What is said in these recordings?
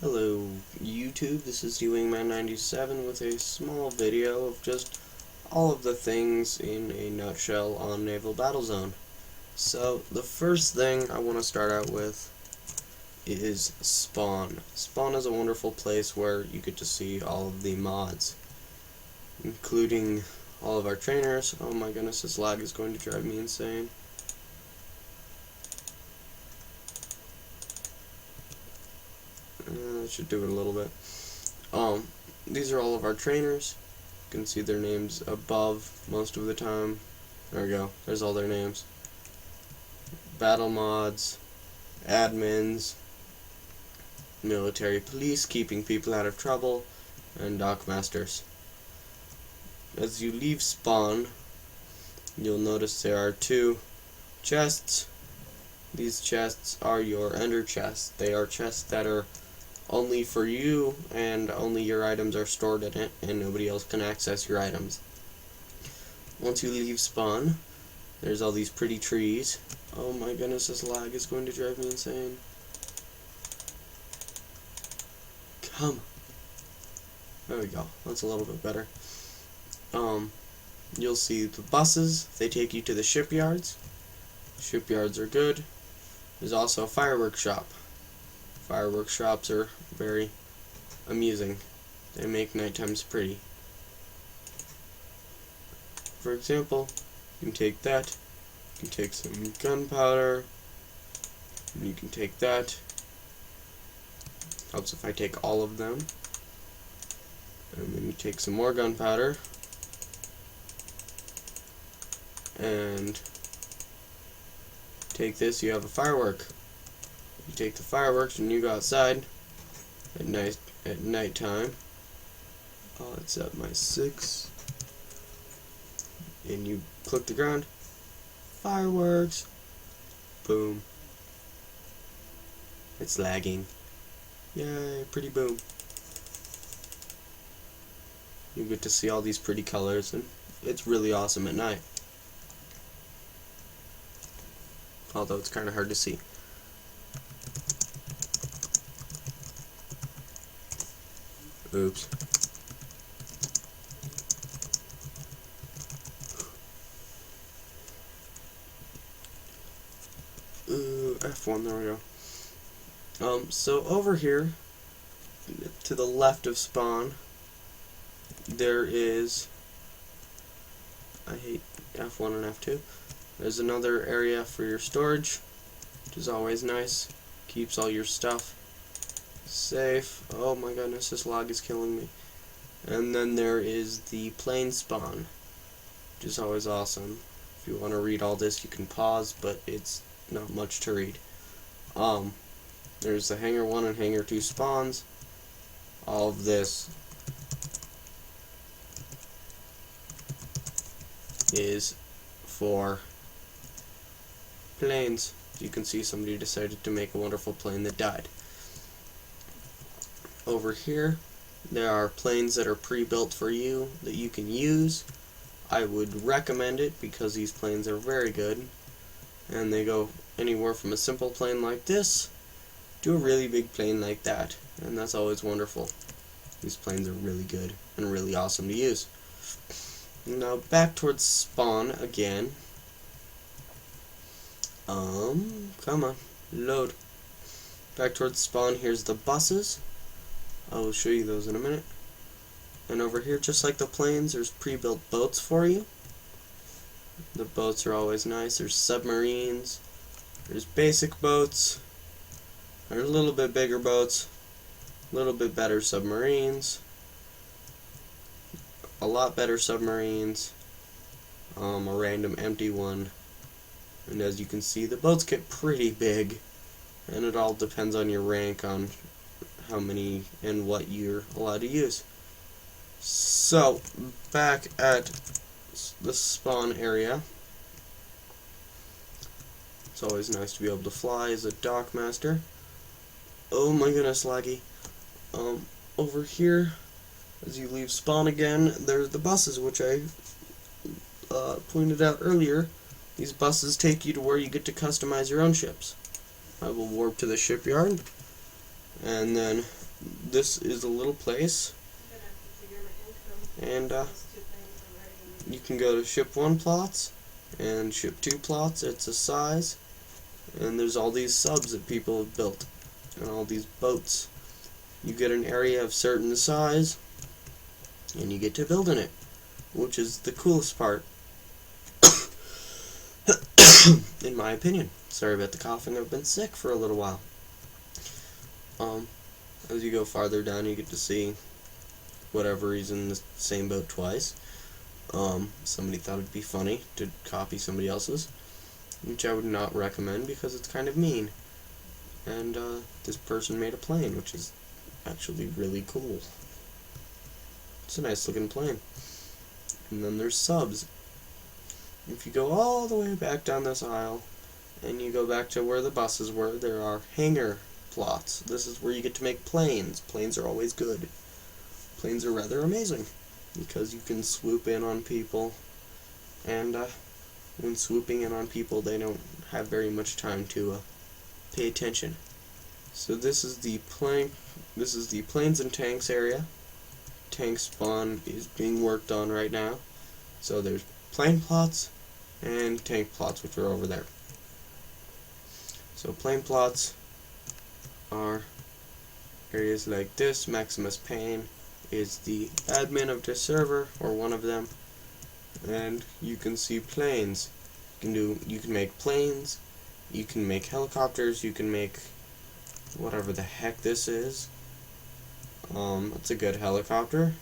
Hello YouTube, this is Wingman97 with a small video of just all of the things in a nutshell on Naval Battle Zone. So the first thing I want to start out with is Spawn. Spawn is a wonderful place where you get to see all of the mods, including all of our trainers. Oh my goodness, this lag is going to drive me insane. That should do it a little bit. These are all of our trainers. You can see their names above most of the time. There we go. There's all their names. Battle mods, admins, military police, keeping people out of trouble, and dockmasters. As you leave spawn, you'll notice there are two chests. These chests are your ender chests. They are chests that are only for you, and only your items are stored in it, and nobody else can access your items. Once you leave spawn, there's all these pretty trees. Oh my goodness, this lag is going to drive me insane. Come. There we go. That's a little bit better. You'll see the buses. They take you to the shipyards. Shipyards are good. There's also a fireworks shop. Fireworks shops are very amusing. They make night times pretty. For example, you can take that, you can take some gunpowder, and you can take that. Helps if I take all of them. And then you take some more gunpowder, and take this, you have a firework. You take the fireworks and you go outside at night time. It's at my 6. And you click the ground. Fireworks. Boom. It's lagging. Yay, pretty boom. You get to see all these pretty colors, and it's really awesome at night. Although it's kind of hard to see. Oops. F1, there we go. So over here, to the left of spawn, there is, I hate F1 and F2, there's another area for your storage, which is always nice. Keeps all your stuff safe. Oh my goodness, this lag is killing me. And then there is the plane spawn, which is always awesome. If you want to read all this, you can pause, but it's not much to read. There's the Hangar 1 and Hangar 2 spawns. All of this is for planes. You can see somebody decided to make a wonderful plane that died. Over here, there are planes that are pre-built for you that you can use. I would recommend it because these planes are very good, and they go anywhere from a simple plane like this to a really big plane like that, and that's always wonderful. These planes are really good and really awesome to use. Now back towards spawn again. Come on, load. Back towards spawn, here's the buses. I will show you those in a minute. And over here, just like the planes, there's pre-built boats for you. The boats are always nice. There's submarines. There's basic boats. There's a little bit bigger boats. A little bit better submarines. A lot better submarines. A random empty one. And as you can see, the boats get pretty big. And it all depends on your rank on how many and what you're allowed to use. So, back at the spawn area, it's always nice to be able to fly as a dockmaster. Oh my goodness, laggy. Over here, as you leave spawn again, there's the buses, which I pointed out earlier. These buses take you to where you get to customize your own ships. I will warp to the shipyard, and then this is a little place, and you can go to ship 1 plots and ship 2 plots. It's a size, and there's all these subs that people have built and all these boats. You get an area of certain size and you get to build in it, which is the coolest part in my opinion. Sorry about the coughing, I've been sick for a little while. As you go farther down, you get to see, whatever reason, the same boat twice. Somebody thought it'd be funny to copy somebody else's, which I would not recommend because it's kind of mean. And this person made a plane, which is actually really cool. It's a nice looking plane. And then there's subs. If you go all the way back down this aisle and you go back to where the buses were, there are hangar plots. This is where you get to make planes. Planes are always good. Planes are rather amazing because you can swoop in on people, and when swooping in on people, they don't have very much time to pay attention. So this is the planes and tanks area. Tank spawn is being worked on right now. So there's plane plots and tank plots, which are over there. So plane plots are areas like this. Maximus Payne is the admin of the server, or one of them, and you can see planes. You can make planes, you can make helicopters, you can make whatever the heck this is. It's a good helicopter.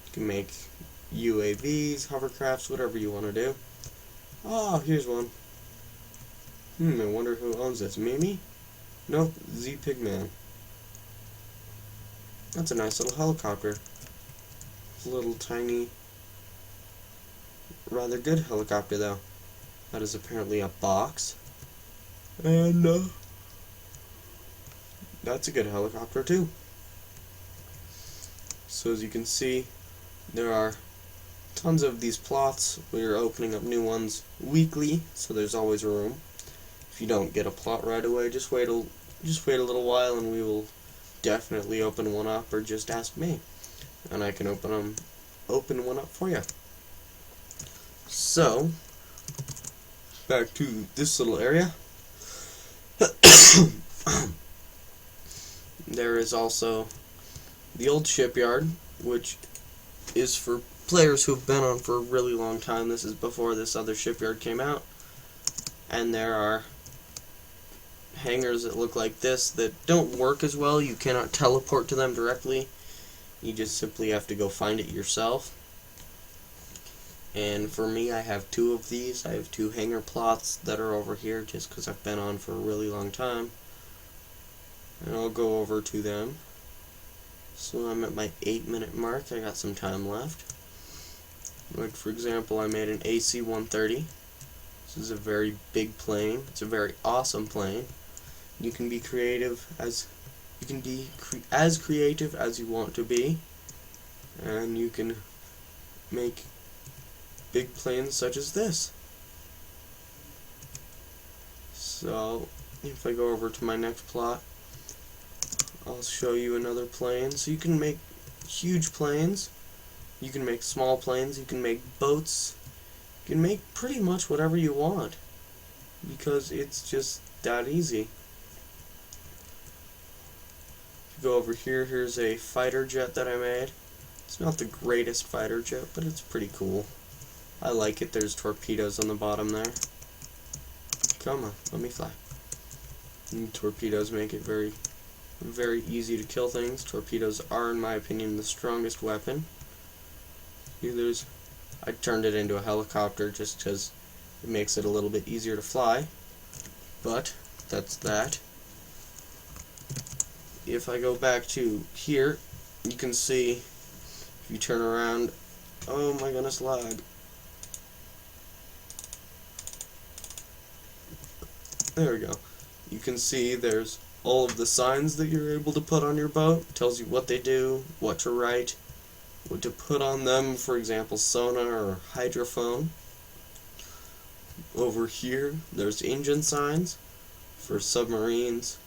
You can make UAVs, hovercrafts, whatever you want to do. Oh, here's one. I wonder who owns this. Mimi? Nope, Z Pigman. That's a nice little helicopter. Little tiny, rather good helicopter though. That is apparently a box. And that's a good helicopter too. So as you can see, there are tons of these plots. We're opening up new ones weekly, so there's always room. If you don't get a plot right away, just wait a little while and we will definitely open one up, or just ask me and I can open one up for you. So back to this little area. There is also the old shipyard, which is for players who've been on for a really long time. This is before this other shipyard came out. And there are hangars that look like this that don't work as well. You cannot teleport to them directly. You just simply have to go find it yourself. And for me, I have 2 of these. I have 2 hangar plots that are over here just because I've been on for a really long time. And I'll go over to them. So I'm at my 8-minute mark. I got some time left. Like, for example, I made an AC-130. This is a very big plane. It's a very awesome plane. You can be creative as creative as you want to be, and you can make big planes such as this. So if I go over to my next plot, I'll show you another plane. So you can make huge planes, you can make small planes, you can make boats, you can make pretty much whatever you want, because it's just that easy. Go over here, here's a fighter jet that I made. It's not the greatest fighter jet, but it's pretty cool. I like it. There's torpedoes on the bottom there. Come on, let me fly. And torpedoes make it very, very easy to kill things. Torpedoes are, in my opinion, the strongest weapon. I turned it into a helicopter just because it makes it a little bit easier to fly. But that's that. If I go back to here, you can see, if you turn around, oh my goodness, lag. There we go. You can see there's all of the signs that you're able to put on your boat. It tells you what they do, what to write, what to put on them, for example, sonar or hydrophone. Over here, there's engine signs for submarines.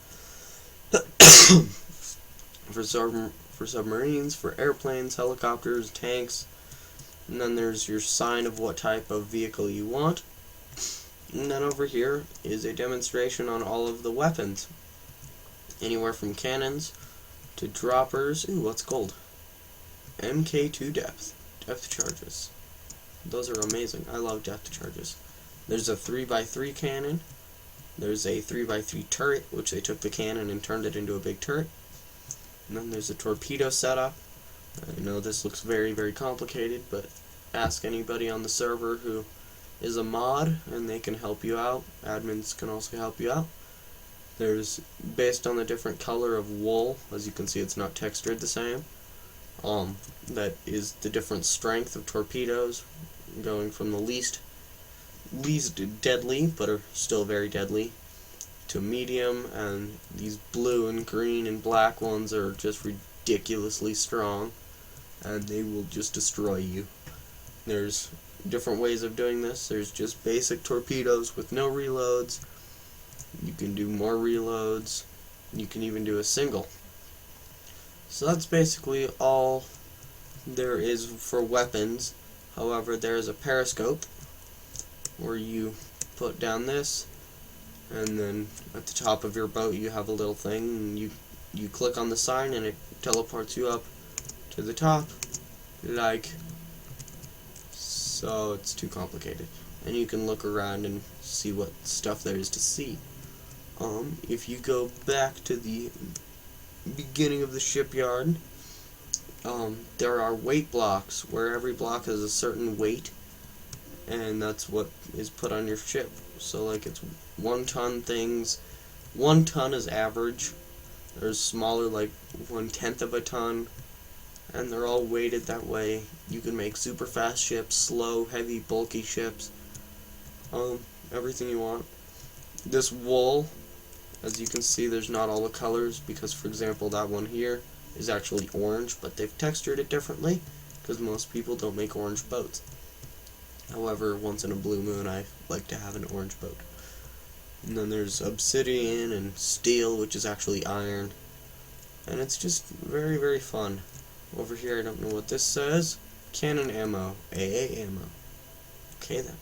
For for submarines, for airplanes, helicopters, tanks. And then there's your sign of what type of vehicle you want. And then over here is a demonstration on all of the weapons. Anywhere from cannons to droppers. Ooh, what's gold? MK2 depth charges. Those are amazing. I love depth charges. There's a 3x3 cannon. There's a 3x3 turret, which they took the cannon and turned it into a big turret. And then there's a torpedo setup. I know this looks very, very complicated, but ask anybody on the server who is a mod, and they can help you out. Admins can also help you out. There's, based on the different color of wool, as you can see it's not textured the same, that is the different strength of torpedoes, going from the least deadly, but are still very deadly, to medium, and these blue and green and black ones are just ridiculously strong, and they will just destroy you. There's different ways of doing this. There's just basic torpedoes with no reloads. You can do more reloads. You can even do a single. So that's basically all there is for weapons. However, there is a periscope where you put down this, and then at the top of your boat you have a little thing, and you click on the sign and it teleports you up to the top, like so. It's too complicated, and you can look around and see what stuff there is to see. If you go back to the beginning of the shipyard, there are weight blocks where every block has a certain weight, and that's what is put on your ship. So like it's 1 ton things. 1 ton is average. There's smaller, like 1/10 of a ton, and they're all weighted that way. You can make super fast ships, slow, heavy, bulky ships, everything you want. This wool, as you can see, there's not all the colors, because for example that one here is actually orange, but they've textured it differently because most people don't make orange boats. However, once in a blue moon I like to have an orange boat. And then there's obsidian and steel, which is actually iron, and it's just very, very fun. Over here I don't know what this says. Cannon ammo, AA ammo. Okay then.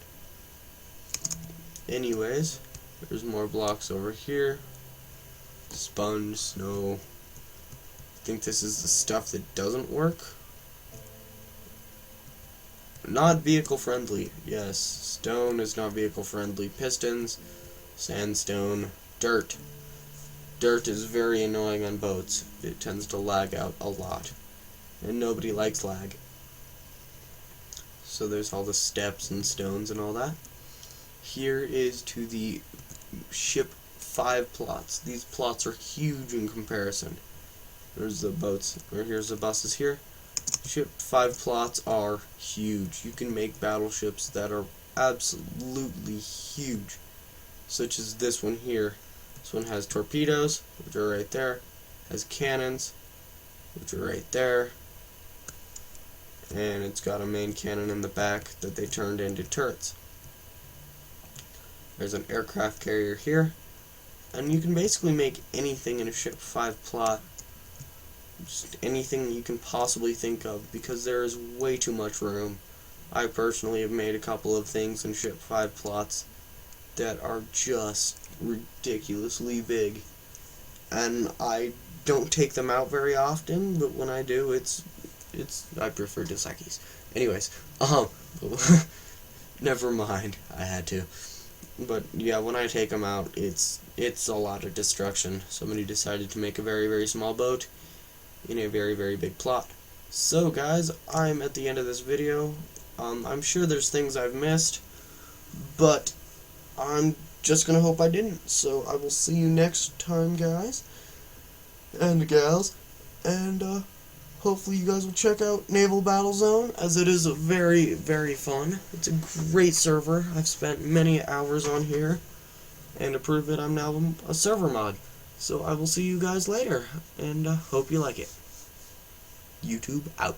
Anyways, there's more blocks over here. Sponge, snow. I think this is the stuff that doesn't work. Not vehicle friendly. Yes, stone is not vehicle friendly. Pistons, sandstone, dirt. Dirt is very annoying on boats. It tends to lag out a lot, and nobody likes lag. So there's all the steps and stones and all that. Here is to the ship 5 plots. These plots are huge in comparison. There's the boats, or here's the buses here. Ship 5 plots are huge. You can make battleships that are absolutely huge, such as this one here. This one has torpedoes, which are right there, has cannons, which are right there, and it's got a main cannon in the back that they turned into turrets. There's an aircraft carrier here, and you can basically make anything in a ship 5 plot. Just anything you can possibly think of, because there is way too much room. I personally have made a couple of things in ship 5 plots that are just ridiculously big, and I don't take them out very often, but when I do, I prefer Dos Equis. Anyways, never mind, I had to. But yeah, when I take them out, it's a lot of destruction. Somebody decided to make a very, very small boat in a very, very big plot. So guys, I'm at the end of this video. I'm sure there's things I've missed, but I'm just gonna hope I didn't. So I will see you next time, guys and gals, and hopefully you guys will check out Naval Battle Zone, as it is a very, very fun. It's a great server. I've spent many hours on here, and to prove it, I'm now a server mod. So I will see you guys later, and hope you like it. YouTube out.